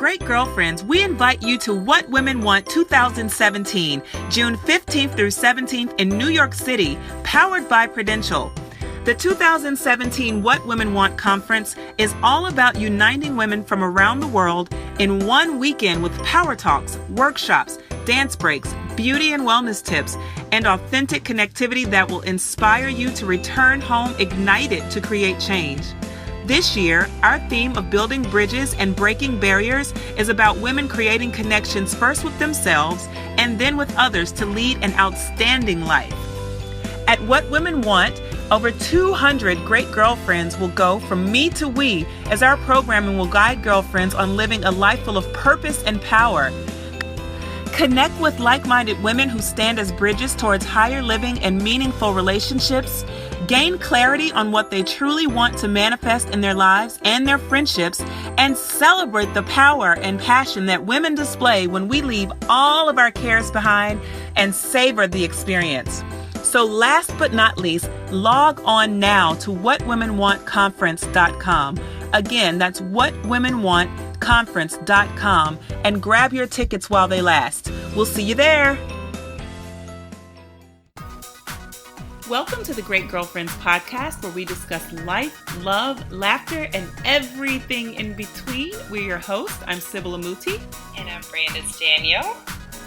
Great Girlfriends, we invite you to What Women Want 2017, June 15th through 17th in New York City, powered by Prudential. The 2017 What Women Want Conference is all about uniting women from around the world in one weekend with power talks, workshops, dance breaks, beauty and wellness tips, and authentic connectivity that will inspire you to return home ignited to create change. This year, our theme of building bridges and breaking barriers is about women creating connections first with themselves and then with others to lead an outstanding life. At What Women Want, over 200 great girlfriends will go from me to we as our programming will guide girlfriends on living a life full of purpose and power. Connect with like-minded women who stand as bridges towards higher living and meaningful relationships. Gain clarity on what they truly want to manifest in their lives and their friendships, and celebrate the power and passion that women display when we leave all of our cares behind and savor the experience. So last but not least, log on now to whatwomenwantconference.com. Again, that's whatwomenwantconference.com and grab your tickets while they last. We'll see you there. Welcome to the Great Girlfriends podcast, where we discuss life, love, laughter, and everything in between. We're your hosts. I'm Sybil Amuti. And I'm Brandis Daniel.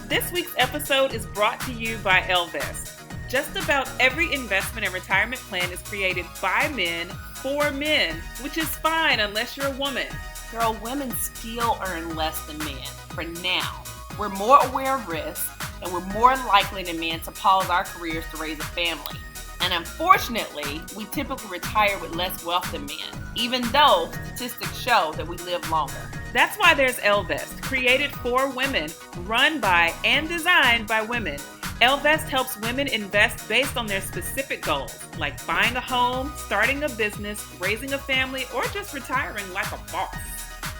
This week's episode is brought to you by Elvest. Just about every investment and retirement plan is created by men for men, which is fine unless you're a woman. Girl, women still earn less than men for now. We're more aware of risk, and we're more likely than men to pause our careers to raise a family. And unfortunately, we typically retire with less wealth than men, even though statistics show that we live longer. That's why there's Elvest, created for women, run by and designed by women. Elvest helps women invest based on their specific goals, like buying a home, starting a business, raising a family, or just retiring like a boss.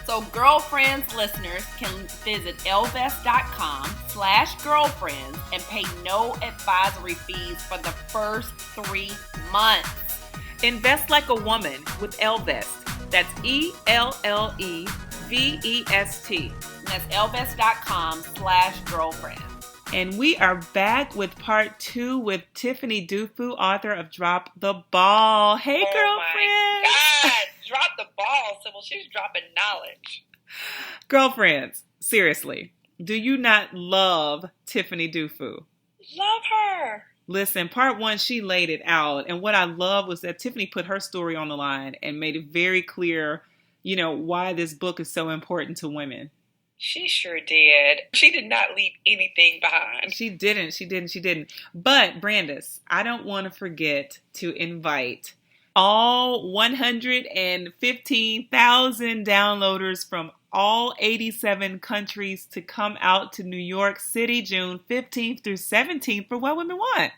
So girlfriends listeners can visit elvest.com/girlfriends and pay no advisory fees for the first 3 months. Invest like a woman with Elvest. That's ELLEVEST. That's elvest.com/girlfriends. And we are back with part 2 with Tiffany Dufu, author of Drop the Ball. Hey, girlfriends! Oh my God, drop the ball, Sybil. She's dropping knowledge. Girlfriends, seriously, do you not love Tiffany Dufu? Love her. Listen, part 1, she laid it out. And what I love was that Tiffany put her story on the line and made it very clear, why this book is so important to women. She sure did. She did not leave anything behind. She didn't. But, Brandis, I don't want to forget to invite all 115,000 downloaders from all 87 countries to come out to New York City, June 15th through 17th for What Women Want.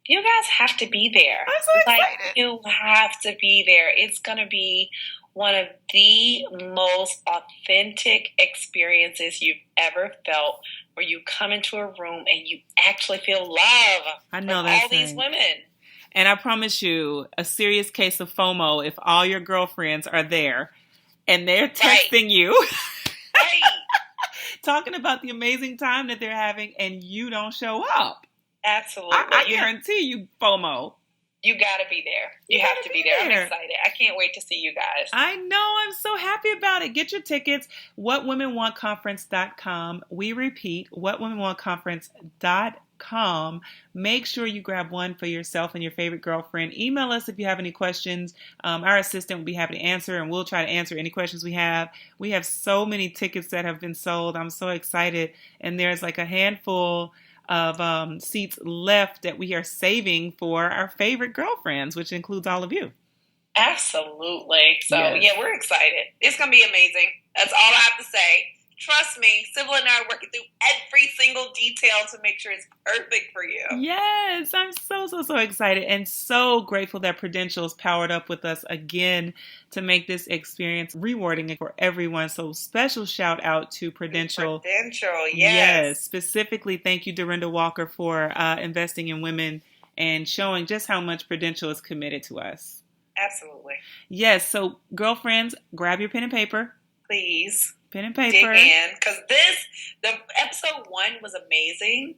You guys have to be there. I'm so excited. You have to be there. It's going to be one of the most authentic experiences you've ever felt, where you come into a room and you actually feel love from all these women. And I promise you, a serious case of FOMO if all your girlfriends are there and they're texting you, talking about the amazing time that they're having, and you don't show up. Absolutely. I guarantee you FOMO. You got to be there. You have to be there. I'm excited. I can't wait to see you guys. I know. I'm so happy about it. Get your tickets. whatwomenwantconference.com. We repeat, whatwomenwantconference.com. Make sure you grab one for yourself and your favorite girlfriend. Email us if you have any questions. Our assistant will be happy to answer, and we'll try to answer any questions we have. We have so many tickets that have been sold. I'm so excited. And there's like a handful of seats left that we are saving for our favorite girlfriends, which includes all of you. Absolutely. So, yes. Yeah, we're excited. It's going to be amazing. That's all I have to say. Trust me, Sybil and I are working through every single detail to make sure it's perfect for you. Yes, I'm so excited and so grateful that Prudential's powered up with us again to make this experience rewarding for everyone. So special shout out to Prudential. Yes. Yes, specifically thank you, Dorinda Walker, for investing in women and showing just how much Prudential is committed to us. Absolutely. Yes, so girlfriends, grab your pen and paper. Please. Pen and dig paper. in, because the episode 1 was amazing,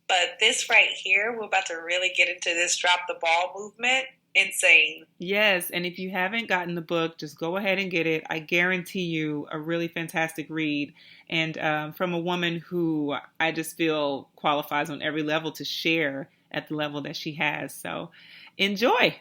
but this right here, we're about to really get into this drop the ball movement. Insane. Yes, and if you haven't gotten the book, just go ahead and get it. I guarantee you a really fantastic read, and from a woman who I just feel qualifies on every level to share at the level that she has. So enjoy.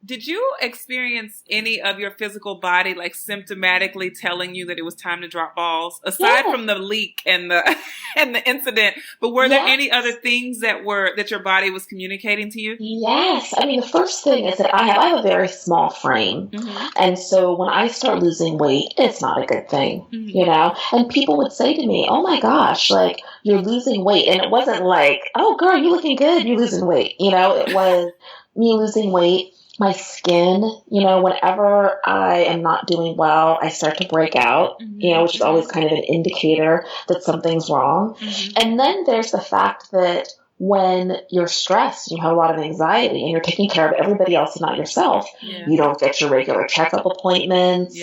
Did you experience any of your physical body like symptomatically telling you that it was time to drop balls, aside from the leak and the and the incident? But were there any other things that your body was communicating to you? Yes. I mean, the first thing is that I have a very small frame. Mm-hmm. And so when I start losing weight, it's not a good thing, you know? And people would say to me, oh my gosh, like you're losing weight. And it wasn't like, oh girl, you're looking good, you're losing weight. You know, it was me losing weight. My skin, you know, whenever I am not doing well, I start to break out, you know, which is always kind of an indicator that something's wrong. Mm-hmm. And then there's the fact that when you're stressed, you have a lot of anxiety and you're taking care of everybody else and not yourself, you don't get your regular checkup appointments.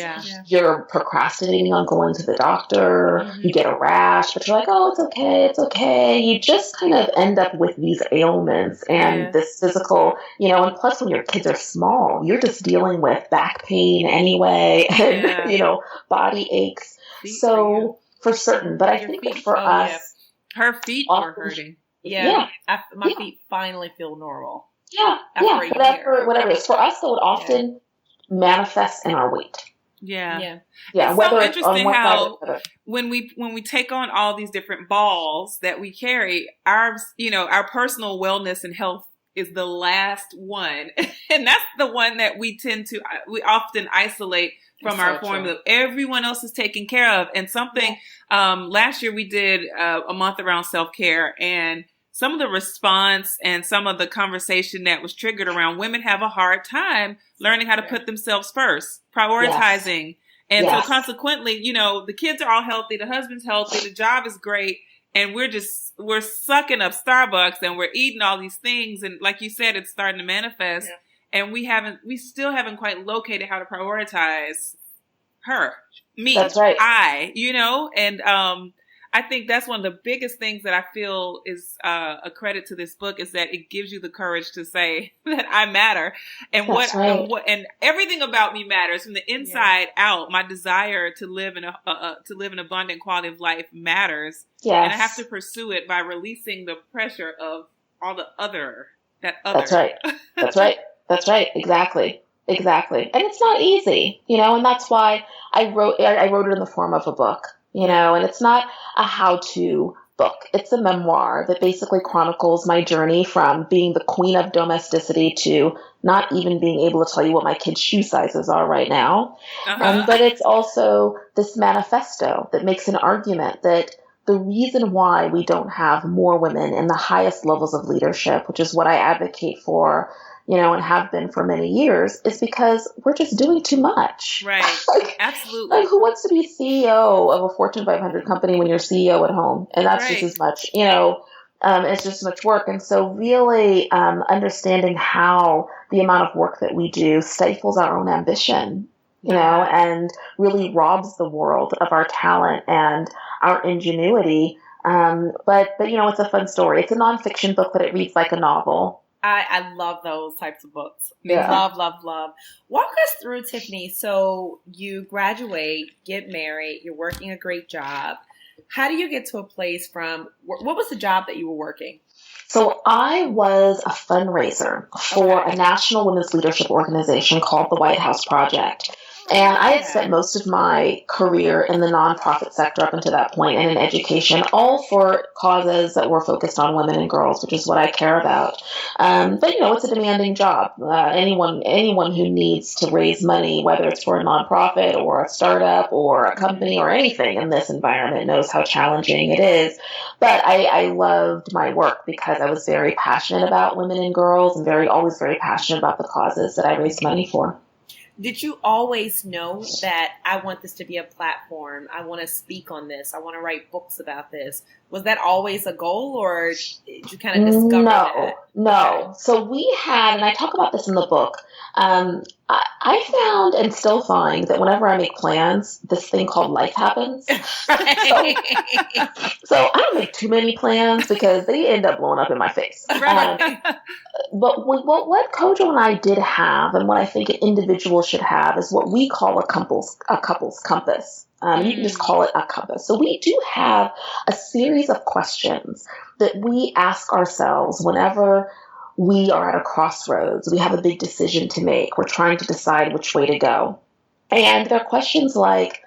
You're procrastinating on going to the doctor. You get a rash, but you're like, oh, it's okay. It's okay. You just kind of end up with these ailments and this physical, you know, and plus when your kids are small, you're just dealing with back pain anyway and, you know, body aches. So for certain, but I think that for us, her feet were hurting. My feet finally feel normal. After whatever it is. For us, though, it often manifests in our weight. It's whether so it's on interesting one how side or the other. when we take on all these different balls that we carry, our personal wellness and health is the last one, and that's the one that we often isolate from our formula. Everyone else is taken care of, and something. Last year we did a month around self-care, and some of the response and some of the conversation that was triggered around women have a hard time learning how to put themselves first, prioritizing. And so consequently, you know, the kids are all healthy, the husband's healthy, the job is great. And we're sucking up Starbucks and we're eating all these things. And like you said, it's starting to manifest. And we still haven't quite located how to prioritize me, I, you know, and, I think that's one of the biggest things that I feel is a credit to this book is that it gives you the courage to say that I matter, and and everything about me matters from the inside out. My desire to live in an abundant quality of life matters, and I have to pursue it by releasing the pressure of all the other. That's right. Exactly. And it's not easy, you know, and that's why I wrote it in the form of a book. You know, and it's not a how-to book. It's a memoir that basically chronicles my journey from being the queen of domesticity to not even being able to tell you what my kids' shoe sizes are right now. But it's also this manifesto that makes an argument that the reason why we don't have more women in the highest levels of leadership, which is what I advocate for, you know, and have been for many years, is because we're just doing too much. Right. Absolutely. Like, who wants to be CEO of a Fortune 500 company when you're CEO at home? And that's just as much, you know, it's just as much work. And so really understanding how the amount of work that we do stifles our own ambition, you know, and really robs the world of our talent and our ingenuity. But you know, it's a fun story. It's a nonfiction book, but it reads like a novel. I love those types of books. Love. Walk us through, Tiffany. So you graduate, get married, you're working a great job. How do you get to a place from, what was the job that you were working? So I was a fundraiser for a national women's leadership organization called the White House Project. And I had spent most of my career in the nonprofit sector up until that point and in education, all for causes that were focused on women and girls, which is what I care about. But, you know, it's a demanding job. Anyone who needs to raise money, whether it's for a nonprofit or a startup or a company or anything in this environment, knows how challenging it is. But I loved my work because I was very passionate about women and girls and always very passionate about the causes that I raised money for. Did you always know that I want this to be a platform? I want to speak on this. I want to write books about this. Was that always a goal, or did you kind of discover that? No. So we had, and I talk about this in the book, I found and still find that whenever I make plans, this thing called life happens. So I don't make too many plans because they end up blowing up in my face. Right. But what Kojo and I did have, and what I think an individual should have, is what we call a couple's compass. You can just call it a compass. So we do have a series of questions that we ask ourselves whenever we are at a crossroads. We have a big decision to make. We're trying to decide which way to go. And there are questions like,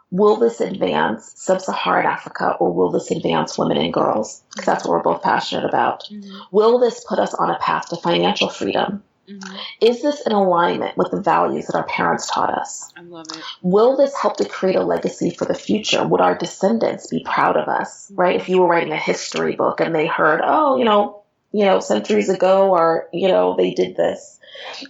will this advance sub-Saharan Africa, or will this advance women and girls? Because that's what we're both passionate about. Mm-hmm. Will this put us on a path to financial freedom? Mm-hmm. Is this in alignment with the values that our parents taught us? I love it. Will this help to create a legacy for the future? Would our descendants be proud of us, right? If you were writing a history book and they heard, centuries ago, or, they did this.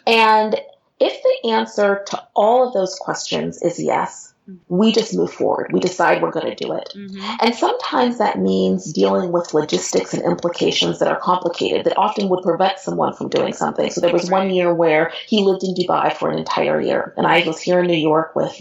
And if the answer to all of those questions is yes, we just move forward. We decide we're going to do it. Mm-hmm. And sometimes that means dealing with logistics and implications that are complicated, that often would prevent someone from doing something. So there was one year where he lived in Dubai for an entire year, and I was here in New York with,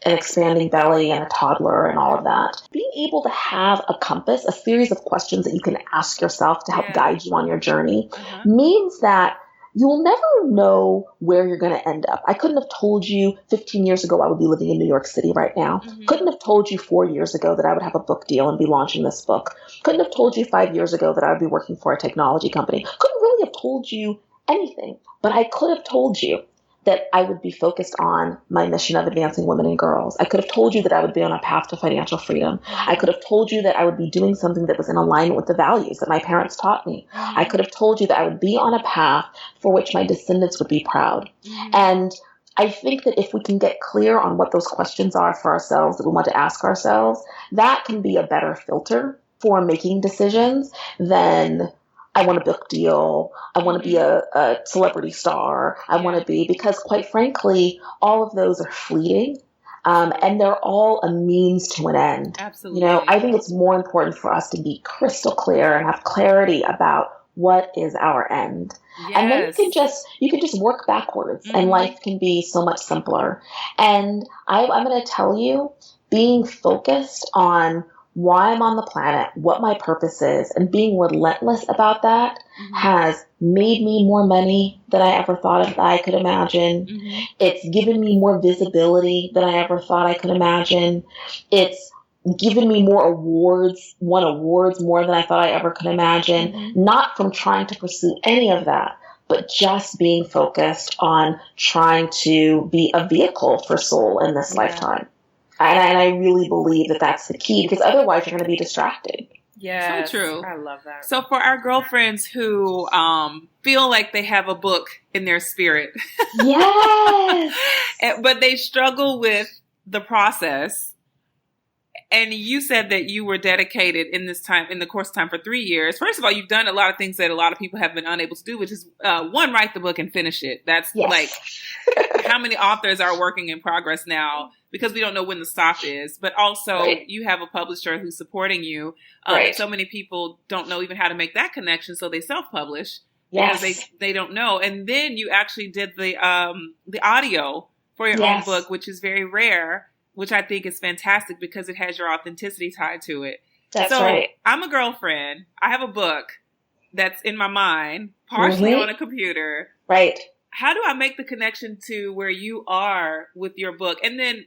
an expanding belly and a toddler and all of that. Being able to have a compass, a series of questions that you can ask yourself to help guide you on your journey, means that you will never know where you're going to end up. I couldn't have told you 15 years ago I would be living in New York City right now. Mm-hmm. Couldn't have told you 4 years ago that I would have a book deal and be launching this book. Couldn't have told you 5 years ago that I would be working for a technology company. Couldn't really have told you anything. But I could have told you that I would be focused on my mission of advancing women and girls. I could have told you that I would be on a path to financial freedom. I could have told you that I would be doing something that was in alignment with the values that my parents taught me. I could have told you that I would be on a path for which my descendants would be proud. And I think that if we can get clear on what those questions are for ourselves that we want to ask ourselves, that can be a better filter for making decisions than I want a book deal, I want to be a celebrity star, I want to be, because quite frankly, all of those are fleeting, and they're all a means to an end. Absolutely. I think it's more important for us to be crystal clear and have clarity about what is our end. Yes. And then you can just work backwards, and life can be so much simpler. And I'm going to tell you, being focused on why I'm on the planet, what my purpose is, and being relentless about that has made me more money than I ever thought I could imagine. It's given me more visibility than I ever thought I could imagine. It's given me more awards, won awards more than I thought I ever could imagine, not from trying to pursue any of that, but just being focused on trying to be a vehicle for soul in this lifetime. And I really believe that that's the key, because otherwise you're going to be distracted. Yeah, so true. I love that. So for our girlfriends who feel like they have a book in their spirit, yes, but they struggle with the process. And you said that you were dedicated in the course of time for 3 years. First of all, you've done a lot of things that a lot of people have been unable to do, which is one, write the book and finish it. That's like how many authors are working in progress now, because we don't know when the stop is. But also you have a publisher who's supporting you. And so many people don't know even how to make that connection, so they self-publish because they don't know. And then you actually did the audio for your own book, which is very rare, which I think is fantastic because it has your authenticity tied to it. That's right. I'm a girlfriend. I have a book that's in my mind, partially on a computer. Right. How do I make the connection to where you are with your book? And then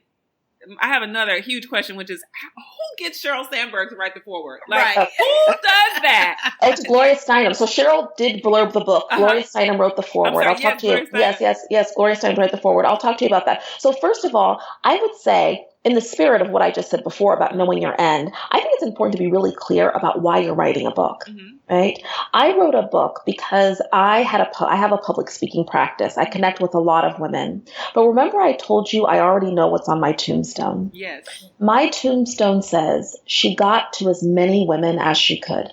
I have another huge question, which is, who gets Sheryl Sandberg to write the foreword? Like, who does that? It's Gloria Steinem. So Sheryl did blurb the book. Gloria Steinem wrote the foreword. I'll talk to you. Yes. Gloria Steinem wrote the foreword. I'll talk to you about that. So first of all, I would say, in the spirit of what I just said before about knowing your end, I think it's important to be really clear about why you're writing a book, right? I wrote a book because I have a public speaking practice. I connect with a lot of women. But remember I told you I already know what's on my tombstone? Yes. My tombstone says she got to as many women as she could.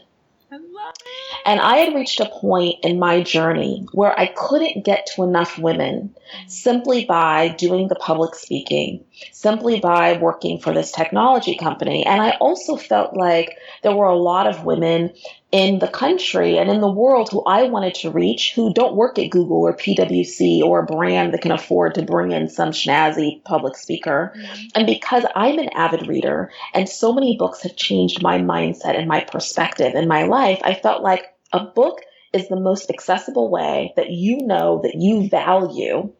I love it. And I had reached a point in my journey where I couldn't get to enough women simply by doing the public speaking, simply by working for this technology company. And I also felt like there were a lot of women in the country and in the world who I wanted to reach who don't work at Google or PwC or a brand that can afford to bring in some snazzy public speaker. And because I'm an avid reader and so many books have changed my mindset and my perspective in my life, I felt like a book is the most accessible way that that you value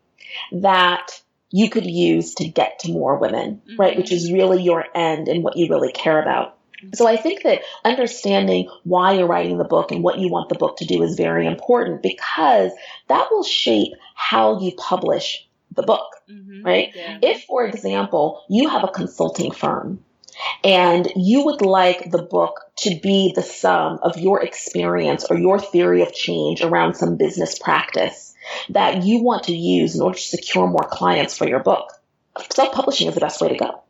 that you could use to get to more women, right? Which is really your end and what you really care about. So I think that understanding why you're writing the book and what you want the book to do is very important, because that will shape how you publish the book, right? Yeah. If, for example, you have a consulting firm and you would like the book to be the sum of your experience or your theory of change around some business practice that you want to use in order to secure more clients for your book, self-publishing is the best way to go.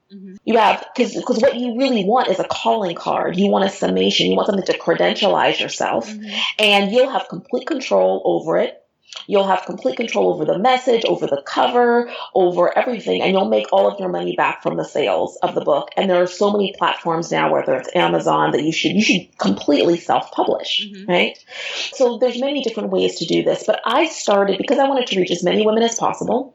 You have, because what you really want is a calling card. You want a summation. You want something to credentialize yourself, and you'll have complete control over it. You'll have complete control over the message, over the cover, over everything, and you'll make all of your money back from the sales of the book. And there are so many platforms now, whether it's Amazon, that you should completely self-publish, right? So there's many different ways to do this, but I started because I wanted to reach as many women as possible.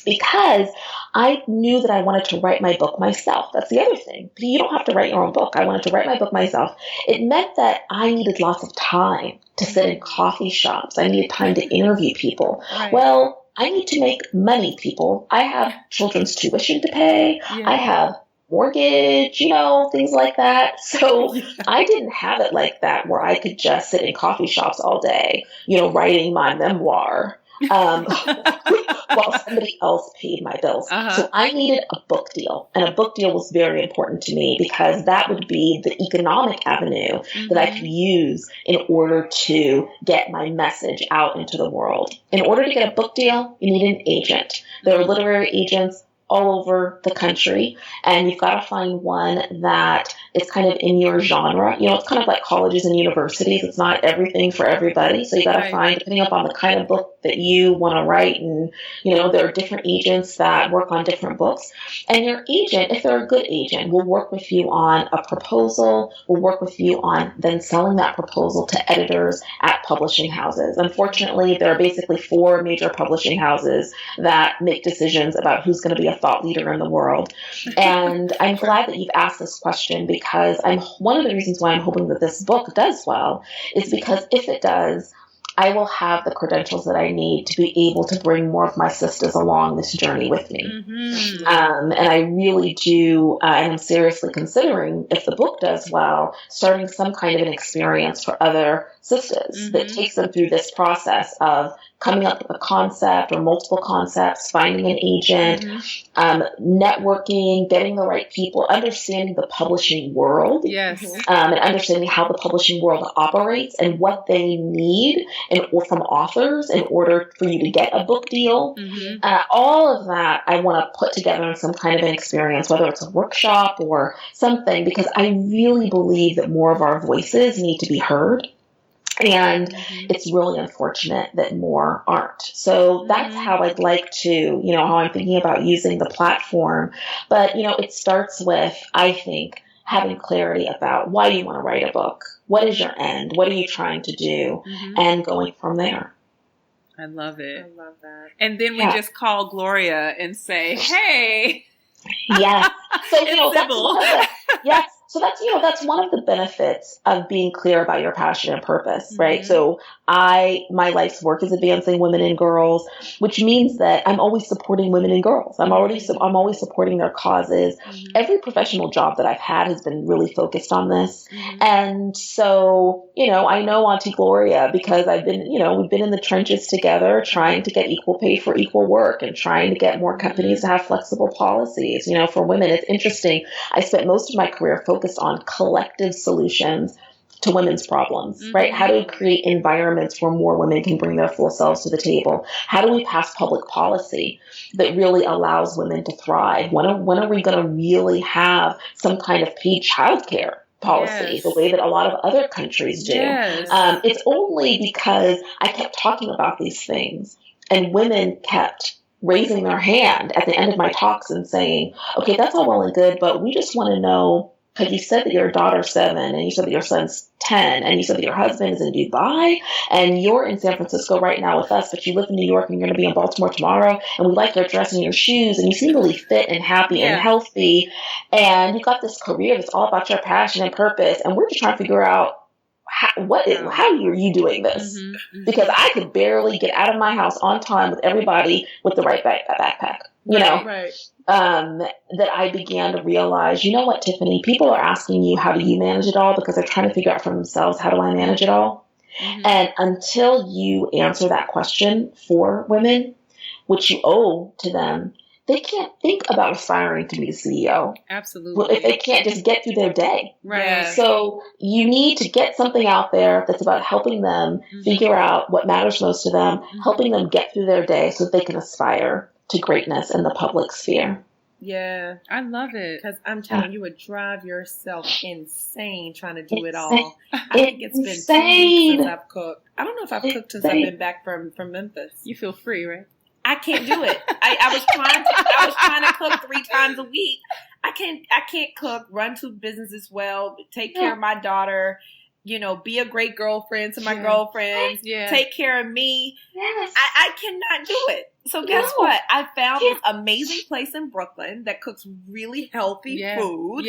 Because I knew that I wanted to write my book myself. That's the other thing. You don't have to write your own book. I wanted to write my book myself. It meant that I needed lots of time to sit in coffee shops. I needed time to interview people. Right. Well, I need to make money, people. I have children's tuition to pay. Yeah. I have mortgage, things like that. So I didn't have it like that where I could just sit in coffee shops all day, writing my memoir. While somebody else paid my bills. So I needed a book deal. And a book deal was very important to me because that would be the economic avenue that I could use in order to get my message out into the world. In order to get a book deal, you need an agent. There are literary agents all over the country, and you've got to find one that is kind of in your genre. It's kind of like colleges and universities. It's not everything for everybody. So you got to find, depending upon the kind of book that you want to write, and, there are different agents that work on different books. And your agent, if they're a good agent, will work with you on a proposal, will work with you on then selling that proposal to editors at publishing houses. Unfortunately, there are basically 4 major publishing houses that make decisions about who's going to be a thought leader in the world. And I'm glad that you've asked this question, because one of the reasons why I'm hoping that this book does well is because if it does, I will have the credentials that I need to be able to bring more of my sisters along this journey with me. And I really do, and I'm seriously considering, if the book does well, starting some kind of an experience for other sisters that takes them through this process of coming up with a concept or multiple concepts, finding an agent, networking, getting the right people, understanding the publishing world, and understanding how the publishing world operates and what they need from authors in order for you to get a book deal. All of that I want to put together in some kind of an experience, whether it's a workshop or something, because I really believe that more of our voices need to be heard. And it's really unfortunate that more aren't. So that's how I'd like to, how I'm thinking about using the platform. But, it starts with, I think, having clarity about why you want to write a book. What is your end? What are you trying to do? And going from there. I love it. I love that. And then we just call Gloria and say, hey. Yes. So, So that's one of the benefits of being clear about your passion and purpose, right? So my life's work is advancing women and girls, which means that I'm always supporting women and girls. I'm always supporting their causes. Every professional job that I've had has been really focused on this. And so, I know Auntie Gloria because we've been in the trenches together trying to get equal pay for equal work and trying to get more companies to have flexible policies, for women. It's interesting. I spent most of my career focused on collective solutions to women's problems, right? How do we create environments where more women can bring their full selves to the table? How do we pass public policy that really allows women to thrive? When are we going to really have some kind of paid childcare policy, the way that a lot of other countries do. It's only because I kept talking about these things and women kept raising their hand at the end of my talks and saying, okay, that's all well and good, but we just want to know, because you said that your daughter's 7 and you said that your son's 10 and you said that your husband is in Dubai and you're in San Francisco right now with us, but you live in New York and you're going to be in Baltimore tomorrow, and we like your dress and your shoes and you seem really fit and happy and healthy, and you got this career that's all about your passion and purpose, and we're just trying to figure out how are you doing this? Because I could barely get out of my house on time with everybody with the right backpack, you know? Right. That I began to realize, you know what, Tiffany, people are asking you, how do you manage it all? Because they're trying to figure out for themselves, how do I manage it all? And until you answer that question for women, which you owe to them, they can't think about aspiring to be the CEO. Absolutely. If they can't just get through their day. Right. So you need to get something out there that's about helping them figure out what matters most to them, helping them get through their day so that they can aspire to greatness in the public sphere. Yeah. I love it. Because I'm telling you, you would drive yourself insane trying to do it all. I think it's been 2 weeks since I've cooked. I don't know if I've cooked since I've been back from Memphis. You feel free, right? I can't do it. I was trying to cook 3 times a week. I can't cook, run 2 businesses well, take care of my daughter, you know, be a great girlfriend to my girlfriends, take care of me. Yes. I cannot do it. So guess what? I found this amazing place in Brooklyn that cooks really healthy food.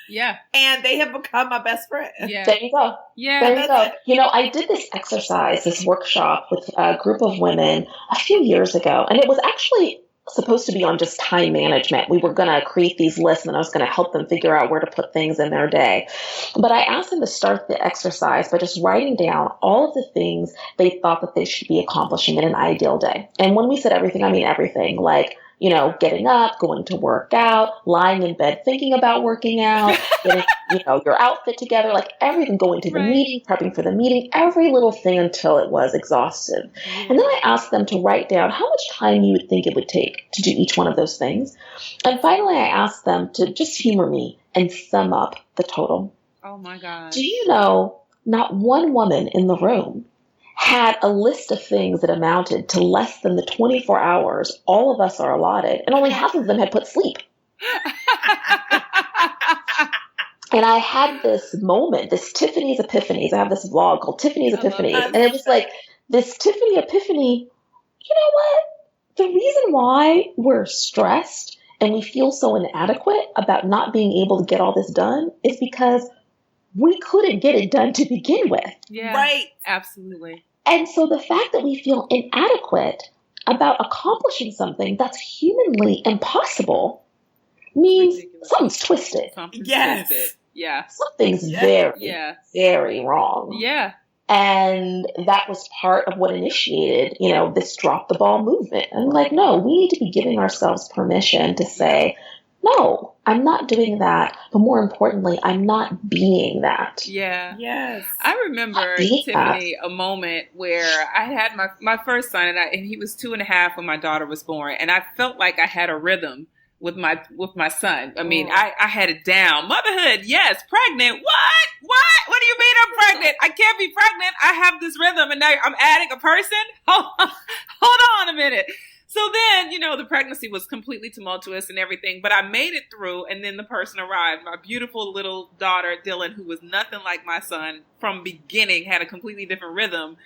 Yeah. And they have become my best friend. Yeah. There you go. Yeah. There you go. You know, I did this exercise, this workshop with a group of women a few years ago, and it was actually supposed to be on just time management. We were going to create these lists and I was going to help them figure out where to put things in their day. But I asked them to start the exercise by just writing down all of the things they thought that they should be accomplishing in an ideal day. And when we said everything, I mean everything, like, you know, getting up, going to work out, lying in bed, thinking about working out, getting, you know, your outfit together, like everything, going to the meeting, prepping for the meeting, every little thing until it was exhaustive. And then I asked them to write down how much time you would think it would take to do each one of those things. And finally, I asked them to just humor me and sum up the total. Oh my God. Do you know, not one woman in the room had a list of things that amounted to less than the 24 hours all of us are allotted, and only half of them had put sleep. And I had this moment, this Tiffany's Epiphanies. I have this vlog called Tiffany's Epiphanies. And it was like, this Tiffany Epiphany, you know what? The reason why we're stressed and we feel so inadequate about not being able to get all this done is because we couldn't get it done to begin with. Yeah. Right. Absolutely. And so the fact that we feel inadequate about accomplishing something that's humanly impossible means something's twisted. Something's Yes. twisted. Yeah. Something's very wrong. Yeah. And that was part of what initiated, you know, this drop the ball movement. And like, no, we need to be giving ourselves permission to say, no, I'm not doing that. But more importantly, I'm not being that. Yeah. Yes. I remember, Tiffany, a moment where I had my first son, and he was 2.5 when my daughter was born. And I felt like I had a rhythm with my son. I mean, I had it down. Motherhood, yes. Pregnant, what? What do you mean I'm pregnant? I can't be pregnant. I have this rhythm, and now I'm adding a person? Hold on a minute. So then, you know, the pregnancy was completely tumultuous and everything, but I made it through, and then the person arrived. My beautiful little daughter, Dylan, who was nothing like my son from beginning, had a completely different rhythm,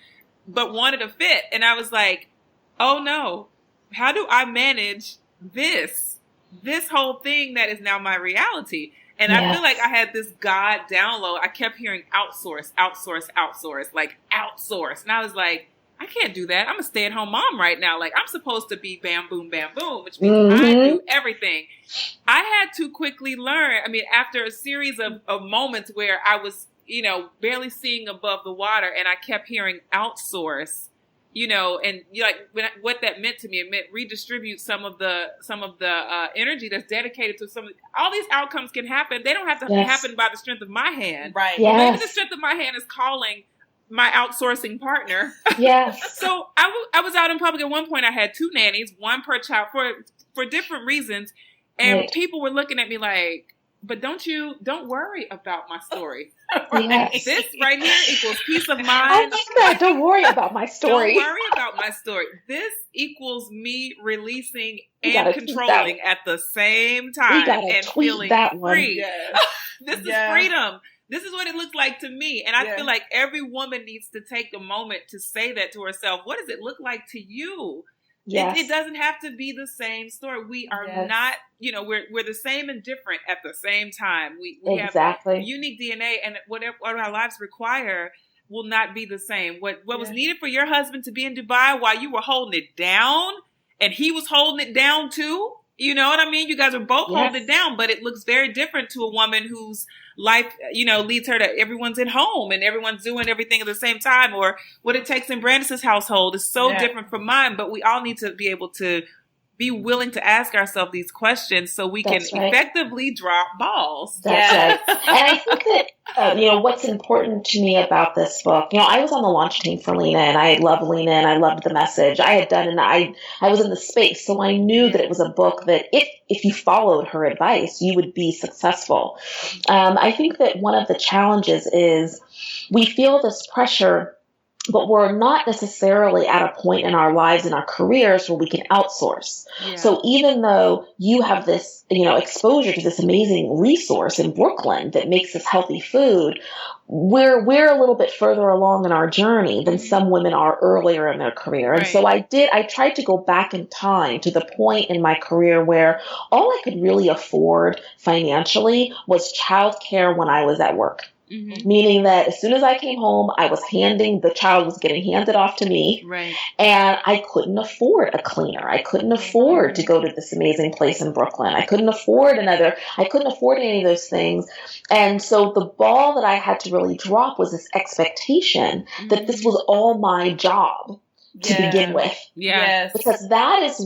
but wanted a fit. And I was like, oh no, how do I manage this whole thing that is now my reality? And I feel like I had this God download. I kept hearing outsource, like outsource. And I was like, I can't do that. I'm a stay-at-home mom right now. Like, I'm supposed to be bam, boom, which means I do everything. I had to quickly learn. I mean, after a series of moments where I was, you know, barely seeing above the water, and I kept hearing outsource, you know, and what that meant to me, it meant redistribute some of the energy that's dedicated to all these outcomes can happen. They don't have to happen by the strength of my hand. Right. Yes. Maybe the strength of my hand is calling my outsourcing partner. Yes. So I was out in public. At one point, I had 2 nannies, one per child, for different reasons. And people were looking at me like, But don't worry about my story. Yes. This right here equals peace of mind. I love that. Don't worry about my story. Don't worry about my story. This equals me releasing and controlling at the same time and feeling free. Yes. This is freedom. This is what it looks like to me. And I feel like every woman needs to take a moment to say that to herself. What does it look like to you? Yes. It doesn't have to be the same story. We are not, we're the same and different at the same time. We have unique DNA, and whatever our lives require will not be the same. What was needed for your husband to be in Dubai while you were holding it down, and he was holding it down too. You know what I mean? You guys are both holding it down, but it looks very different to a woman whose life, leads her to everyone's at home and everyone's doing everything at the same time. Or what it takes in Brandis' household is so different from mine, but we all need to be able to be willing to ask ourselves these questions so we can effectively drop balls. That's right. And I think that, what's important to me about this book, I was on the launch team for Lean In. I love Lean In. I loved the message. I had done, and I was in the space. So I knew that it was a book that if you followed her advice, you would be successful. I think that one of the challenges is we feel this pressure, but we're not necessarily at a point in our lives and our careers where we can outsource. Yeah. So even though you have this, exposure to this amazing resource in Brooklyn that makes us healthy food, we're a little bit further along in our journey than some women are earlier in their career. And so I tried to go back in time to the point in my career where all I could really afford financially was childcare when I was at work. Mm-hmm. Meaning that as soon as I came home, the child was getting handed off to me. Right. And I couldn't afford a cleaner. I couldn't afford to go to this amazing place in Brooklyn. I couldn't afford any of those things. And so the ball that I had to really drop was this expectation that this was all my job to begin with. Yes. Because that was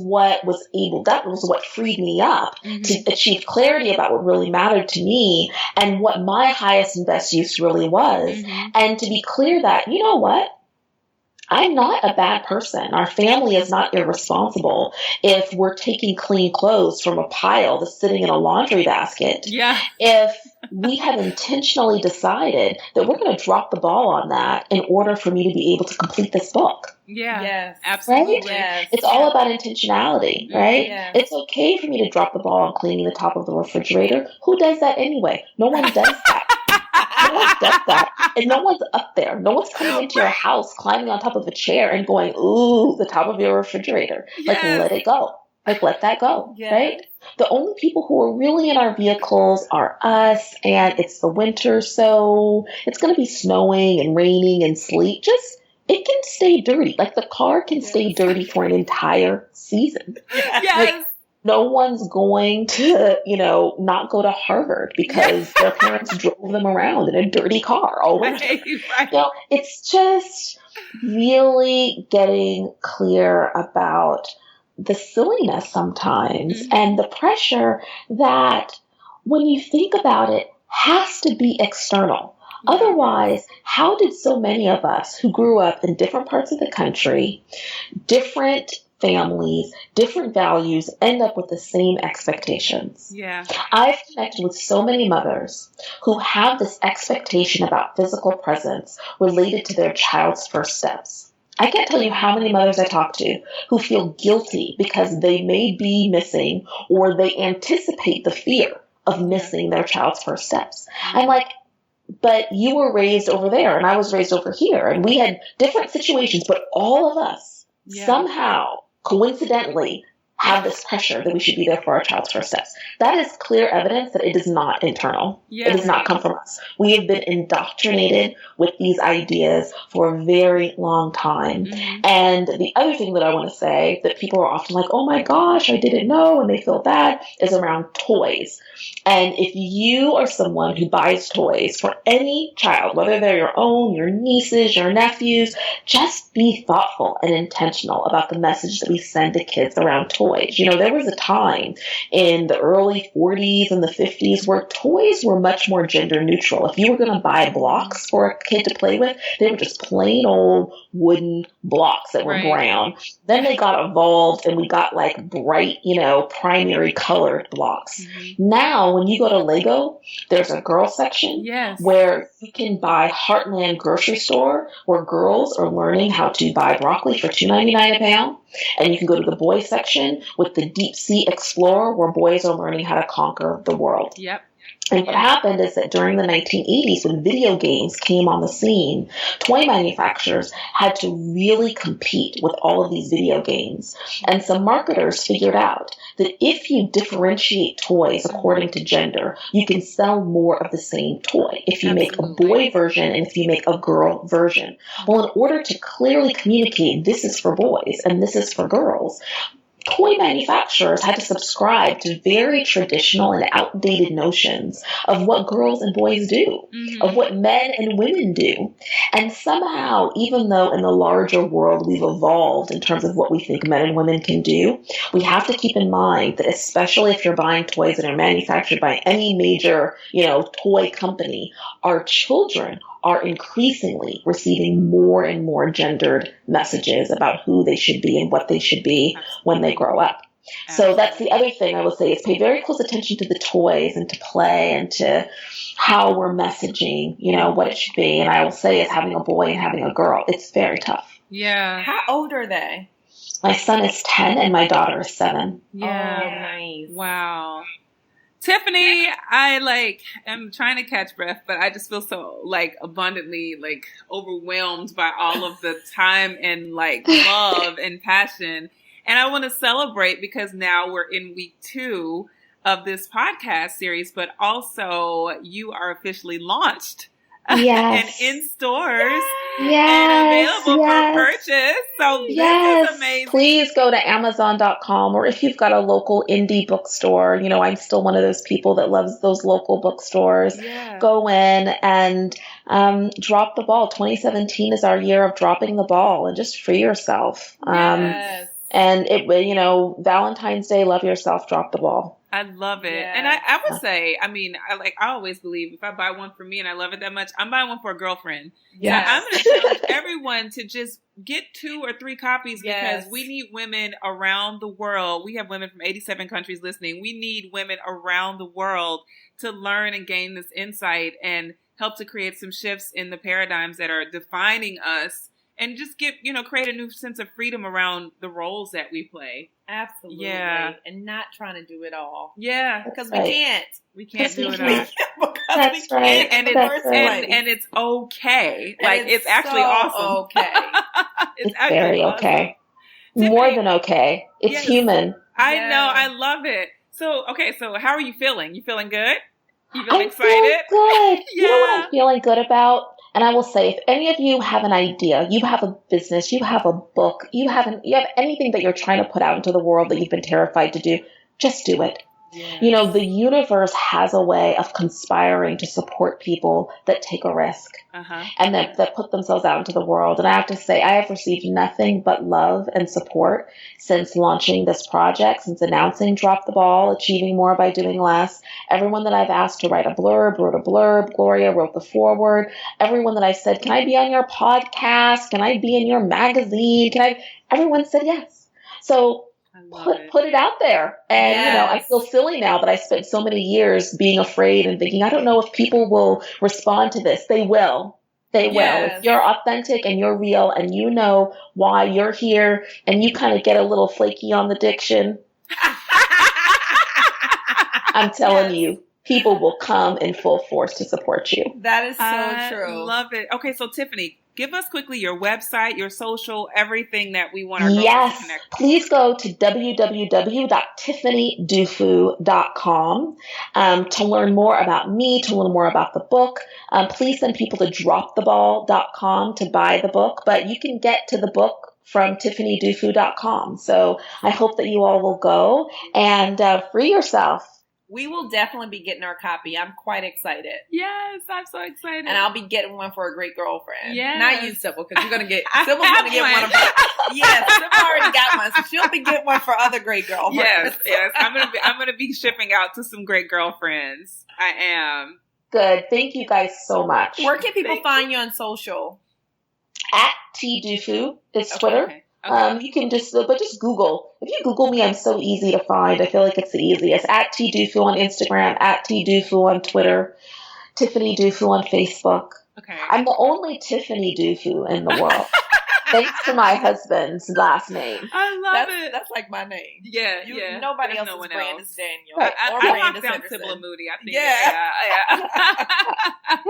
what freed me up to achieve clarity about what really mattered to me and what my highest and best use really was. And to be clear that, you know what? I'm not a bad person. Our family is not irresponsible if we're taking clean clothes from a pile that's sitting in a laundry basket. Yeah. If we have intentionally decided that we're going to drop the ball on that in order for me to be able to complete this book. Yeah. Yes. Absolutely. Right? Yes. It's all about intentionality, right? Yes. It's okay for me to drop the ball on cleaning the top of the refrigerator. Who does that anyway? No one does that. No one does that. And no one's up there. No one's coming into your house, climbing on top of a chair and going, ooh, the top of your refrigerator. Yes. Let it go. Let that go, right? The only people who are really in our vehicles are us, and it's the winter, so it's going to be snowing and raining and sleet. It can stay dirty. The car can stay dirty for an entire season. Yes. No one's going to, not go to Harvard because their parents drove them around in a dirty car all winter. Right. It's just really getting clear about the silliness sometimes and the pressure that, when you think about it, has to be external. Yeah. Otherwise, how did so many of us who grew up in different parts of the country, different families, different values, end up with the same expectations? Yeah. I've connected with so many mothers who have this expectation about physical presence related to their child's first steps. I can't tell you how many mothers I talk to who feel guilty because they may be missing or they anticipate the fear of missing their child's first steps. I'm like, but you were raised over there and I was raised over here and we had different situations, but all of us somehow, coincidentally, have this pressure that we should be there for our child's first steps. That is clear evidence that it is not internal. Yes. It does not come from us. We have been indoctrinated with these ideas for a very long time. Mm-hmm. And the other thing that I want to say that people are often like, oh my gosh, I didn't know, and they feel bad, is around toys. And if you are someone who buys toys for any child, whether they're your own, your nieces, your nephews, just be thoughtful and intentional about the message that we send to kids around toys. toys. You know, there was a time in the early 40s and the 50s where toys were much more gender neutral. If you were going to buy blocks for a kid to play with, they were just plain old wooden blocks that were brown. Then they got evolved and we got like bright, you know, primary colored blocks. Now, when you go to Lego, there's a girl section where you can buy Heartland grocery store where girls are learning how to buy broccoli for $2.99 a pound. And you can go to the boys section with the Deep Sea Explorer where boys are learning how to conquer the world. And what happened is that during the 1980s, when video games came on the scene, toy manufacturers had to really compete with all of these video games. And some marketers figured out that if you differentiate toys according to gender, you can sell more of the same toy if you make a boy version and if you make a girl version. Well, in order to clearly communicate this is for boys and this is for girls, toy manufacturers had to subscribe to very traditional and outdated notions of what girls and boys do, of what men and women do. And somehow, even though in the larger world we've evolved in terms of what we think men and women can do, we have to keep in mind that especially if you're buying toys that are manufactured by any major, you know, toy company, our children are increasingly receiving more and more gendered messages about who they should be and what they should be when they grow up. So that's the other thing I would say is pay very close attention to the toys and to play and to how we're messaging, you know, what it should be. And I will say is having a boy and having a girl, it's very tough. How old are they? My son is 10 and my daughter is 7. Oh, nice. Wow. Tiffany, I am trying to catch breath, but I just feel so abundantly overwhelmed by all of the time and love and passion. And I want to celebrate because now we're in week 2 of this podcast series, but also you are officially launched. And in stores and available for purchase. So this is amazing. Please go to Amazon.com or if you've got a local indie bookstore, you know, I'm still one of those people that loves those local bookstores. Go in and drop the ball. 2017 is our year of dropping the ball and just free yourself. And it, you know, Valentine's Day, love yourself, drop the ball. I love it. And I would say, I mean, I always believe if I buy one for me and I love it that much, I'm buying one for a girlfriend. So I'm going to challenge everyone to just get 2 or 3 copies because we need women around the world. We have women from 87 countries listening. We need women around the world to learn and gain this insight and help to create some shifts in the paradigms that are defining us. And just create a new sense of freedom around the roles that we play. Absolutely. And not trying to do it all. Because we can't. We can't do it all. Because we can't. And it's okay. It's actually awesome. Okay. It's very awesome. Okay. More than okay. It's human. I know. I love it. So how are you feeling? You feeling good? You feeling excited? Feeling good. You know what I'm feeling good about? And I will say, if any of you have an idea, you have a business, you have a book, you have anything that you're trying to put out into the world that you've been terrified to do, just do it. You know, the universe has a way of conspiring to support people that take a risk and that put themselves out into the world. And I have to say, I have received nothing but love and support since launching this project, since announcing Drop the Ball, Achieving More by Doing Less. Everyone that I've asked to write a blurb, wrote a blurb. Gloria wrote the foreword. Everyone that I said, can I be on your podcast? Can I be in your magazine? Everyone said yes. So put it out there. And, you know, I feel silly now that I spent so many years being afraid and thinking, I don't know if people will respond to this. They will. They will. If you're authentic and you're real and you know why you're here and you kind of get a little flaky on the diction, I'm telling you, people will come in full force to support you. That is so true. Love it. Okay, so Tiffany, give us quickly your website, your social, everything that we want our girls to connect with. Please go to www.tiffanydufu.com to learn more about me, to learn more about the book. Please send people to droptheball.com to buy the book, but you can get to the book from tiffanydufu.com. So I hope that you all will go and free yourself. We will definitely be getting our copy. I'm quite excited. Yes, I'm so excited. And I'll be getting one for a great girlfriend. Yes. Not you, Sybil, because you're going to get, Sybil's going to get one of her. Yes, Sybil already got one, so she'll be getting one for other great girlfriends. Yes. I'm gonna be shipping out to some great girlfriends. I am. Good. Thank you guys so much. Where can people find you on social? At Dufu is Twitter. Okay. Okay. You can just Google. If you Google me, I'm so easy to find. I feel like it's the easiest. At Dufu on Instagram, at Dufu on Twitter, Tiffany Dufu on Facebook. Okay. I'm the only Tiffany Dufu in the world. Thanks to my husband's last name. I love it. That's like my name. Yeah, Nobody There's else's no brand else. is Daniel. Right. Or I Brandis locked down Henderson. Sybil and Moody. I think.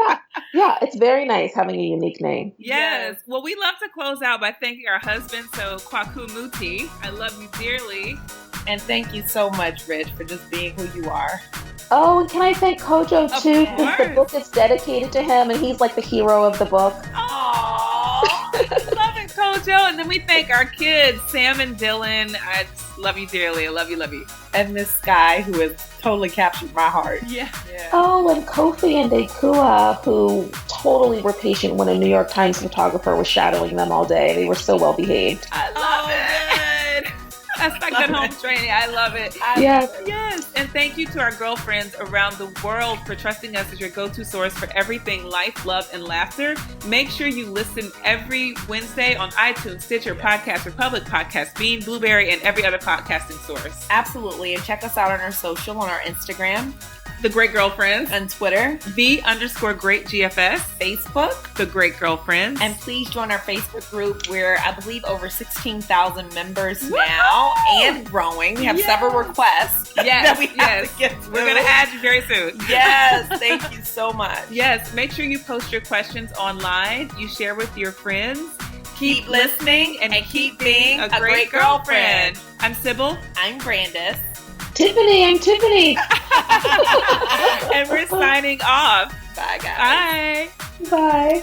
Yeah. Yeah, it's very nice having a unique name. Yes. Well, we love to close out by thanking our husband, so Kwaku Muti. I love you dearly. And thank you so much, Rich, for just being who you are. Oh, and can I thank Kojo too? Of Because the book is dedicated to him, and he's like the hero of the book. Aww. Love it, Kojo. And then we thank our kids, Sam and Dylan. I just love you dearly. I love you, love you. And this guy who has totally captured my heart. Yeah. Oh, and Kofi and Dekua, who totally were patient when a New York Times photographer was shadowing them all day. They were so well behaved. I love it. That's like good home training. I love it. Yes. Yes. And thank you to our girlfriends around the world for trusting us as your go-to source for everything life, love, and laughter. Make sure you listen every Wednesday on iTunes, Stitcher, Podcast Republic, Podcast Bean, Blueberry, and every other podcasting source. Absolutely. And check us out on our social, on our Instagram, The Great Girlfriends, on Twitter, _Great GFS, Facebook, The Great Girlfriends. and please join our Facebook group. We're, I believe, over 16,000 members now and growing. We have several requests that we have to get through. We're going to add you very soon. Yes, thank you so much. Yes, make sure you post your questions online. You share with your friends. Keep listening and keep being a great girlfriend. I'm Sybil. I'm Brandis. Tiffany, I'm Tiffany. And we're signing off. Bye, guys. Bye. Bye.